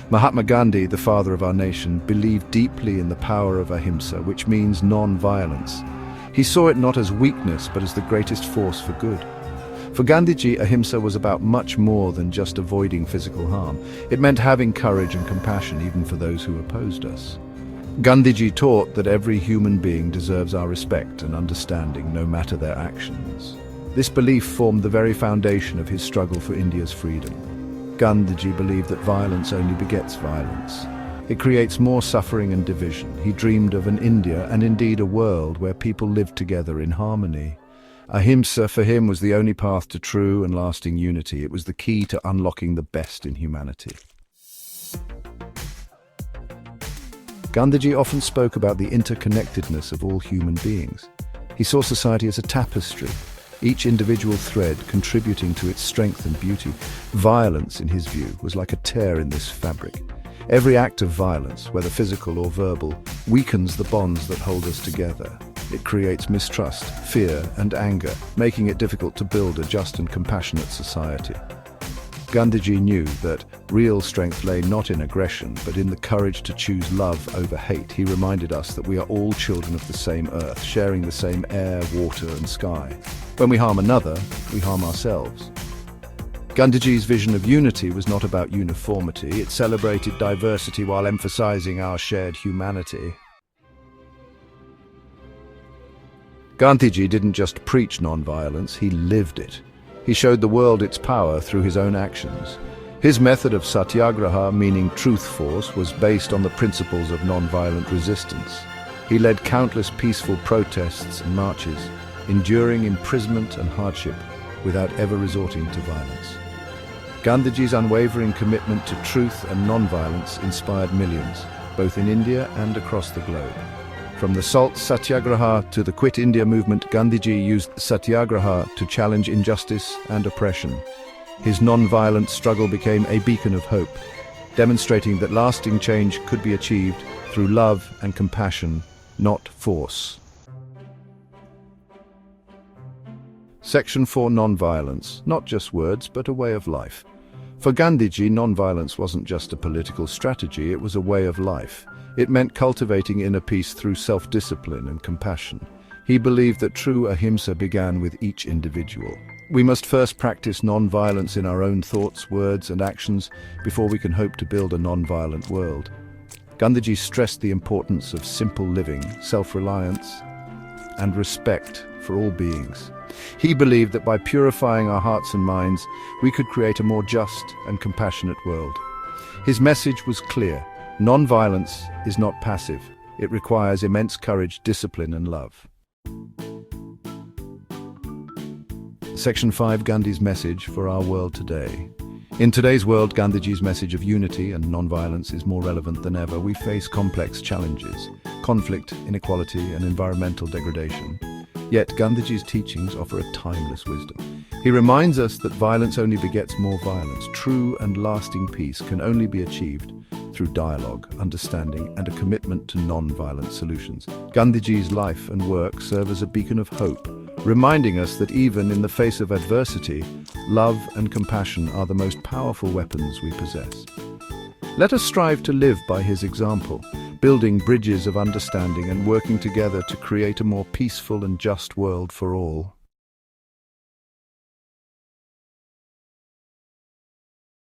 Mahatma Gandhi, the father of our nation, believed deeply in the power of ahimsa, which means non-violence. He saw it not as weakness, but as the greatest force for good. For Gandhiji, ahimsa was about much more than just avoiding physical harm. It meant having courage and compassion even for those who opposed us. Gandhiji taught that every human being deserves our respect and understanding, no matter their actions. This belief formed the very foundation of his struggle for India's freedom. Gandhiji believed that violence only begets violence. It creates more suffering and division. He dreamed of an India, and indeed a world, where people lived together in harmony. Ahimsa for him was the only path to true and lasting unity. It was the key to unlocking the best in humanity. Gandhiji often spoke about the interconnectedness of all human beings. He saw society as a tapestry, each individual thread contributing to its strength and beauty. Violence, in his view, was like a tear in this fabric. Every act of violence, whether physical or verbal, weakens the bonds that hold us together. It creates mistrust, fear, and anger, making it difficult to build a just and compassionate society. Gandhiji knew that real strength lay not in aggression, but in the courage to choose love over hate. He reminded us that we are all children of the same earth, sharing the same air, water, and sky. When we harm another, we harm ourselves. Gandhiji's vision of unity was not about uniformity. It celebrated diversity while emphasizing our shared humanity. Gandhiji didn't just preach non-violence, he lived it. He showed the world its power through his own actions. His method of satyagraha, meaning truth force, was based on the principles of non-violent resistance. He led countless peaceful protests and marches, enduring imprisonment and hardship without ever resorting to violence. Gandhiji's unwavering commitment to truth and non-violence inspired millions, both in India and across the globe. From the Salt Satyagraha to the Quit India movement, Gandhiji used Satyagraha to challenge injustice and oppression. His non-violent struggle became a beacon of hope, demonstrating that lasting change could be achieved through love and compassion, not force. Section 4: Non-violence, not just words, but a way of life. For Gandhiji, non-violence wasn't just a political strategy, it was a way of life. It meant cultivating inner peace through self-discipline and compassion. He believed that true ahimsa began with each individual. We must first practice non-violence in our own thoughts, words, and actions before we can hope to build a non-violent world. Gandhiji stressed the importance of simple living, self-reliance, and respect for all beings. He believed that by purifying our hearts and minds, we could create a more just and compassionate world. His message was clear: non-violence is not passive. It requires immense courage, discipline, and love. Section 5: Gandhi's message for our world today. In today's world, Gandhiji's message of unity and non-violence is more relevant than ever. We face complex challenges: conflict, inequality, and environmental degradation. Yet Gandhiji's teachings offer a timeless wisdom. He reminds us that violence only begets more violence. True and lasting peace can only be achieved through dialogue, understanding, and a commitment to non-violent solutions. Gandhiji's life and work serve as a beacon of hope, reminding us that even in the face of adversity, love and compassion are the most powerful weapons we possess. Let us strive to live by his example, building bridges of understanding and working together to create a more peaceful and just world for all.